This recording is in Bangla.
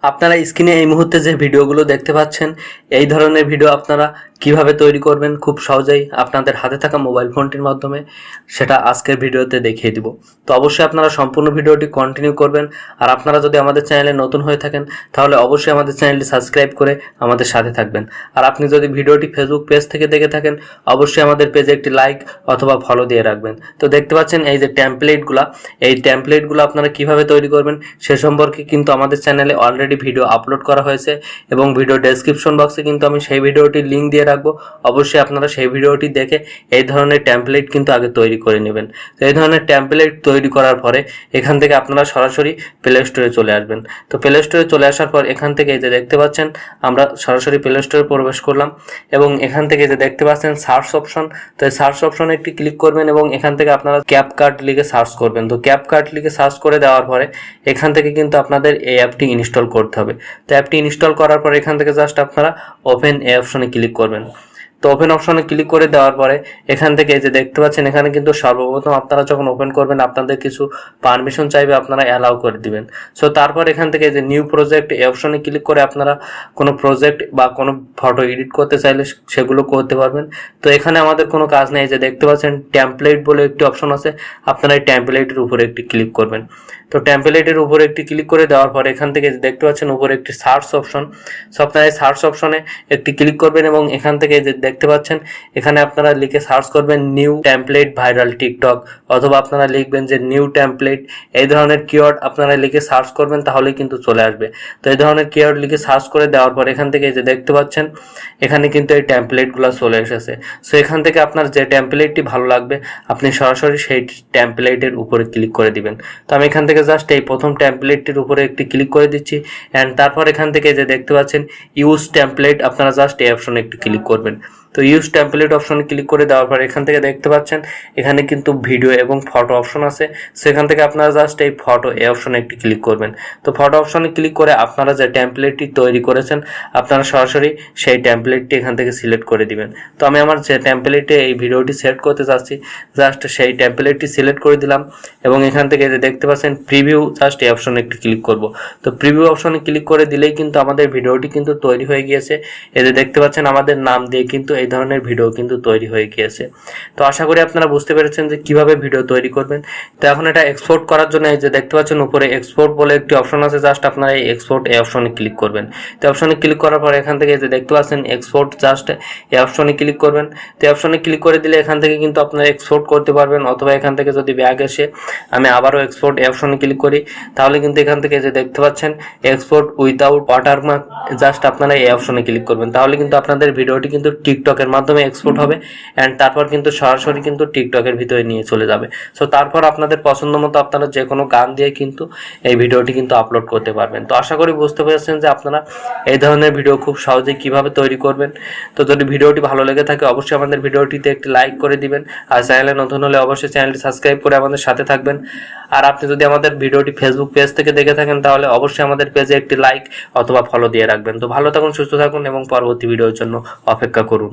আপনারা স্ক্রিনে এই মুহূর্তে যে ভিডিওগুলো দেখতে পাচ্ছেন এই ধরনের ভিডিও আপনারা কিভাবে তৈরি করবেন খুব সহজেই আপনাদের হাতে থাকা মোবাইল ফোনটির মাধ্যমে সেটা আজকের ভিডিওতে দেখিয়ে দিব। তো অবশ্যই আপনারা সম্পূর্ণ ভিডিওটি কন্টিনিউ করবেন। আর আপনারা যদি আমাদের চ্যানেলে নতুন হয়ে থাকেন তাহলে অবশ্যই আমাদের চ্যানেলটি সাবস্ক্রাইব করে আমাদের সাথে থাকবেন। আর আপনি যদি ভিডিওটি ফেসবুক পেজ থেকে দেখে থাকেন অবশ্যই আমাদের পেজে একটি লাইক অথবা ফলো দিয়ে রাখবেন। তো দেখতে পাচ্ছেন এই যে টেমপ্লেটগুলো আপনারা কিভাবে তৈরি করবেন সে সম্পর্কে কিন্তু আমাদের চ্যানেলে অলরেডি ভিডিও আপলোড করা হয়েছে এবং ভিডিও ডেসক্রিপশন বক্সে কিন্তু আমি সেই ভিডিওটির লিঙ্ক দিয়ে রাখবো। অবশ্যই আপনারা সেই ভিডিওটি দেখে এই ধরনের টেমপ্লেট কিন্তু আগে তৈরি করে নেবেন। তো এই ধরনের টেমপ্লেট তৈরি করার পরে এখান থেকে আপনারা সরাসরি প্লে স্টোরে চলে আসবেন। তো প্লে স্টোরে চলে আসার পর এখান থেকে এই যে দেখতে পাচ্ছেন আমরা সরাসরি প্লে স্টোরে প্রবেশ করলাম এবং এখান থেকে যে দেখতে পাচ্ছেন সার্চ অপশন, তো এই সার্চ অপশনে একটি ক্লিক করবেন এবং এখান থেকে আপনারা ক্যাপকাট লিখে সার্চ করবেন। তো ক্যাপকাট লিখে সার্চ করে দেওয়ার পরে এখান থেকে কিন্তু আপনাদের এই অ্যাপটি ইনস্টল করতে হবে। তো অ্যাপটি ইনস্টল করার পর এখান থেকে জাস্ট আপনারা ওপেন এই অপশনে ক্লিক করবেন। তো ওপেন অপশনে ক্লিক করে দেওয়ার পরে এখান থেকে যে দেখতে পাচ্ছেন এখানে কিন্তু সর্বপ্রথম আপনারা যখন ওপেন করবেন আপনাদের কিছু পারমিশন চাইবে, আপনারা অ্যালাউ করে দিবেন। সো তারপর এখান থেকে যে নিউ প্রজেক্ট এই অপশনে ক্লিক করে আপনারা কোনো প্রজেক্ট বা কোনো ফটো এডিট করতে চাইলে সেগুলো করতে পারবেন। তো এখানে আমাদের কোনো কাজ নেই, যে দেখতে পাচ্ছেন টেমপ্লেট বলে একটি অপশন আছে, আপনারা এই টেমপ্লেটের উপরে একটি ক্লিক করবেন। তো টেমপ্লেটের উপরে একটি ক্লিক করে দেওয়ার পর এখান থেকে দেখতে পাচ্ছেন উপরে একটি সার্চ অপশন, সো আপনারা এই সার্চ অপশনে একটি ক্লিক করবেন এবং এখান থেকে যে দেখতে পাচ্ছেন এখানে আপনারা লিখে সার্চ করবেন নিউ টেমপ্লেট ভাইরাল টিকটক, অথবা আপনারা লিখবেন যে নিউ টেমপ্লেট, এই ধরনের কিওয়ার্ড আপনারা লিখে সার্চ করবেন তাহলেই কিন্তু চলে আসবে। তো এই ধরনের কিওয়ার্ড লিখে সার্চ করে দেওয়ার পর এখান থেকে যে দেখতে পাচ্ছেন এখানে কিন্তু এই টেমপ্লেটগুলো চলে এসেছে। সো এখান থেকে আপনার যে টেমপ্লেটটি ভালো লাগবে আপনি সরাসরি সেই টেমপ্লেটের উপরে ক্লিক করে দিবেন। তো আমি এখান থেকে জাস্ট এই প্রথম টেমপ্লেটটির উপরে একটি ক্লিক করে দিচ্ছি অ্যান্ড তারপর এখান থেকে যে দেখতে পাচ্ছেন ইউজ টেমপ্লেট, আপনারা জাস্ট এই অপশনে একটি ক্লিক করবেন। তো ইউজ টেমপ্লেট অপশনে ক্লিক করে দেওয়ার পর এখান থেকে দেখতে পাচ্ছেন এখানে কিন্তু ভিডিও এবং ফটো অপশন আছে, সেখান থেকে আপনারা জাস্ট এই ফটো এই অপশনে একটি ক্লিক করবেন। তো ফটো অপশনে ক্লিক করে আপনারা যে টেমপ্লেটটি তৈরি করেছেন আপনারা সরাসরি সেই টেমপ্লেটটি এখান থেকে সিলেক্ট করে দিবেন। তো আমি আমার যে টেমপ্লেটে এই ভিডিওটি সেট করতে চাচ্ছি জাস্ট সেই টেমপ্লেটটি সিলেক্ট করে দিলাম এবং এখান থেকে যে দেখতে পাচ্ছেন প্রিভিউ, জাস্ট এই অপশনে একটি ক্লিক করব। তো প্রিভিউ অপশনে ক্লিক করে দিলেই কিন্তু আমাদের ভিডিওটি কিন্তু তৈরি হয়ে গিয়েছে। এই যে দেখতে পাচ্ছেন আমাদের নাম দিয়ে কিন্তু এই ধরনের ভিডিও কিন্তু তৈরি হয়ে গিয়েছে। তো আশা করি আপনারা বুঝতে পেরেছেন যে কিভাবে ভিডিও তৈরি করবেন। তো এখন এটা এক্সপোর্ট করার জন্য এই যে দেখতে পাচ্ছেন উপরে এক্সপোর্ট বলে একটি অপশন আছে, জাস্ট আপনারা এই এক্সপোর্ট এই অপশনে ক্লিক করবেন। তো অপশনে ক্লিক করার পর এখান থেকে যে দেখতে পাচ্ছেন এক্সপোর্ট, জাস্ট এই অপশনে ক্লিক করবেন। তো অপশনে ক্লিক করে দিলে এখান থেকে কিন্তু আপনারা এক্সপোর্ট করতে পারবেন, অথবা এখান থেকে যদি ব্যাগ এসে আমি আবারও এক্সপোর্ট এই অপশনে ক্লিক করি তাহলে কিন্তু এখান থেকে যে দেখতে পাচ্ছেন এক্সপোর্ট উইদাউট ওয়াটারমার্ক, জাস্ট আপনারা এই অপশনে ক্লিক করবেন। তাহলে কিন্তু আপনাদের ভিডিওটি কিন্তু টিকটকের মাধ্যমে এক্সপোর্ট হবে অ্যান্ড তারপর কিন্তু সরাসরি কিন্তু টিকটকের ভিতরে নিয়ে চলে যাবে। সো তারপর আপনাদের পছন্দ মতো আপনারা যে কোনো গান দিয়ে কিন্তু এই ভিডিওটি কিন্তু আপলোড করতে পারবেন। তো আশা করি বুঝতে পেরেছেন যে আপনারা এই ধরনের ভিডিও খুব সহজেই কিভাবে তৈরি করবেন। তো যদি ভিডিওটি ভালো লেগে থাকে অবশ্যই আমাদের ভিডিওটিতে একটি লাইক করে দিবেন, আর চ্যানেলে নতুন হলে অবশ্যই চ্যানেলটি সাবস্ক্রাইব করে আমাদের সাথে থাকবেন। আর আপনি যদি আমাদের ভিডিওটি ফেসবুক পেজ থেকে দেখে থাকেন তাহলে অবশ্যই আমাদের পেজে একটি লাইক অথবা ফলো দিয়ে রাখবেন। তো ভালো থাকুন, সুস্থ থাকুন এবং পরবর্তী ভিডিওর জন্য অপেক্ষা করুন।